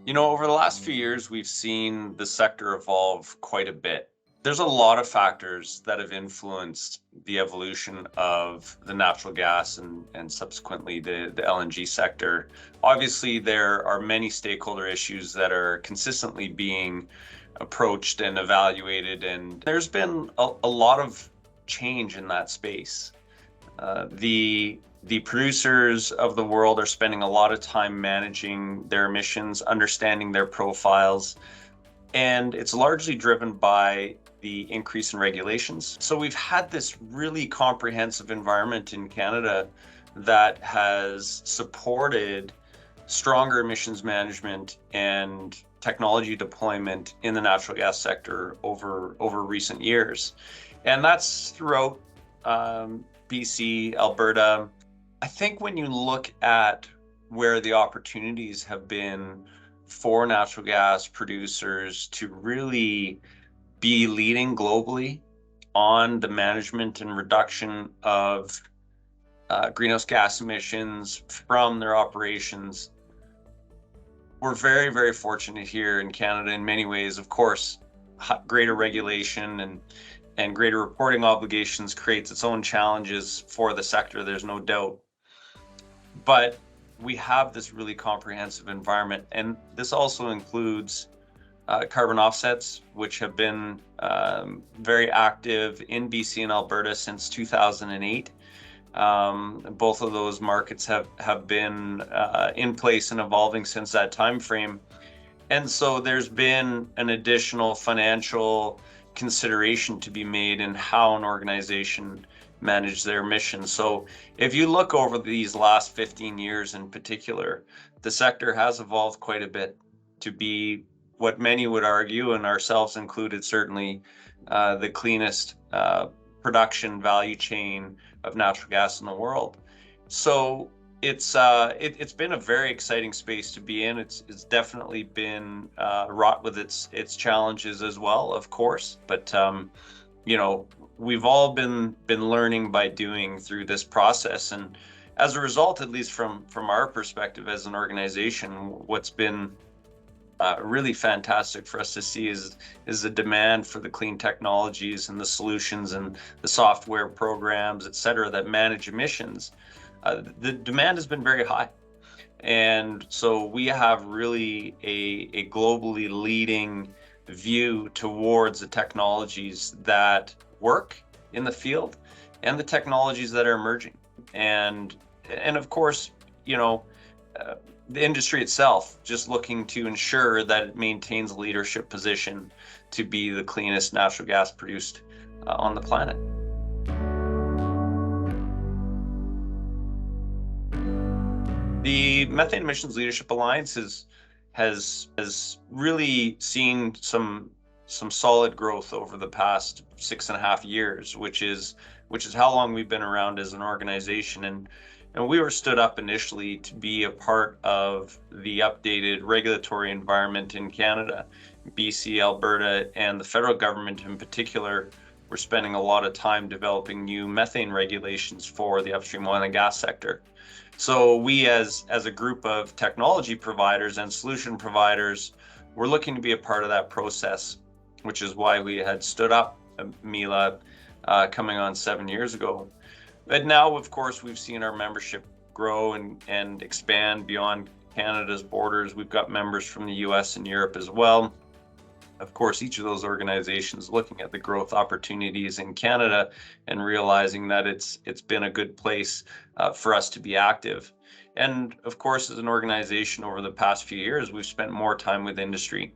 Over the last few years, we've seen the sector evolve quite a bit. There's a lot of factors that have influenced the evolution of the natural gas and subsequently the LNG sector. Obviously, there are many stakeholder issues that are consistently being approached and evaluated, and there's been a lot of change in that space. The producers of the world are spending a lot of time managing their emissions, understanding their profiles, and it's largely driven by the increase in regulations. So we've had this really comprehensive environment in Canada that has supported stronger emissions management and technology deployment in the natural gas sector over recent years. And that's throughout BC, Alberta. I think when you look at where the opportunities have been for natural gas producers to really be leading globally on the management and reduction of greenhouse gas emissions from their operations, we're very, very fortunate here in Canada in many ways. Of course, greater regulation and greater reporting obligations creates its own challenges for the sector, there's no doubt. But we have this really comprehensive environment, and this also includes carbon offsets, which have been very active in BC and Alberta since 2008. Both of those markets have been in place and evolving since that time frame. And so there's been an additional financial consideration to be made in how an organization manage their mission. So if you look over these last 15 years in particular, the sector has evolved quite a bit to be what many would argue, and ourselves included, certainly the cleanest production value chain of natural gas in the world. So it's been a very exciting space to be in. It's definitely been wrought with its challenges as well, of course. But we've all been learning by doing through this process, and as a result, at least from our perspective as an organization, what's been really fantastic for us to see is the demand for the clean technologies and the solutions and the software programs, et cetera, that manage emissions. The demand has been very high. And so we have really a globally leading view towards the technologies that work in the field and the technologies that are emerging. And of course, the industry itself just looking to ensure that it maintains a leadership position to be the cleanest natural gas produced on the planet. The Methane Emissions Leadership Alliance has really seen some solid growth over the past 6.5 years, which is how long we've been around as an organization. And we were stood up initially to be a part of the updated regulatory environment in Canada. BC, Alberta, and the federal government in particular were spending a lot of time developing new methane regulations for the upstream oil and gas sector. So we as a group of technology providers and solution providers were looking to be a part of that process, which is why we had stood up MELA coming on 7 years ago. But now, of course, we've seen our membership grow and expand beyond Canada's borders. We've got members from the US and Europe as well. Of course, each of those organizations looking at the growth opportunities in Canada and realizing that it's been a good place for us to be active. And of course, as an organization over the past few years, we've spent more time with industry,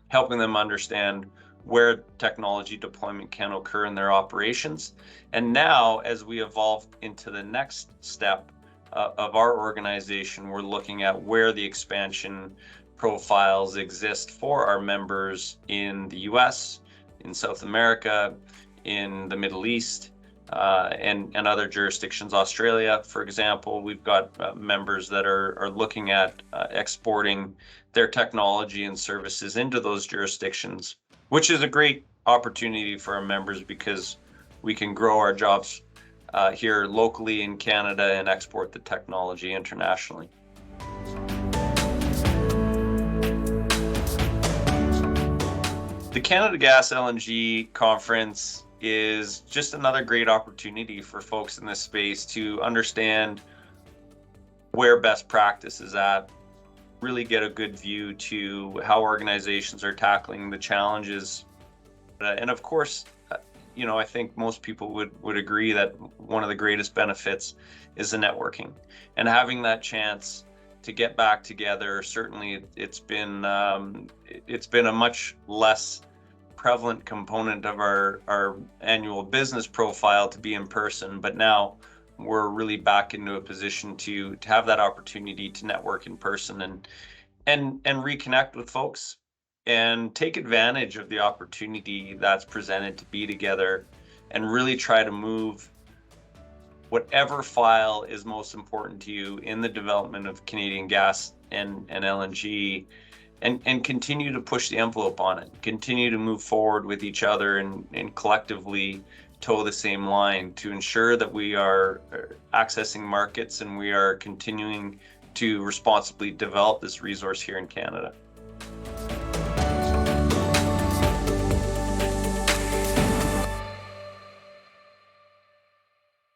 helping them understand where technology deployment can occur in their operations. And now, as we evolve into the next step of our organization, we're looking at where the expansion profiles exist for our members in the US, in South America, in the Middle East, and other jurisdictions. Australia, for example, we've got members that are looking at exporting their technology and services into those jurisdictions, which is a great opportunity for our members because we can grow our jobs here locally in Canada and export the technology internationally. The Canada Gas LNG conference is just another great opportunity for folks in this space to understand where best practice is at, really get a good view to how organizations are tackling the challenges. And of course, I think most people would agree that one of the greatest benefits is the networking and having that chance to get back together. Certainly, it's been a much less prevalent component of our annual business profile to be in person, but now we're really back into a position to have that opportunity to network in person and reconnect with folks and take advantage of the opportunity that's presented to be together and really try to move whatever file is most important to you in the development of Canadian gas and LNG, and continue to push the envelope on it, continue to move forward with each other and collectively toe the same line to ensure that we are accessing markets and we are continuing to responsibly develop this resource here in Canada.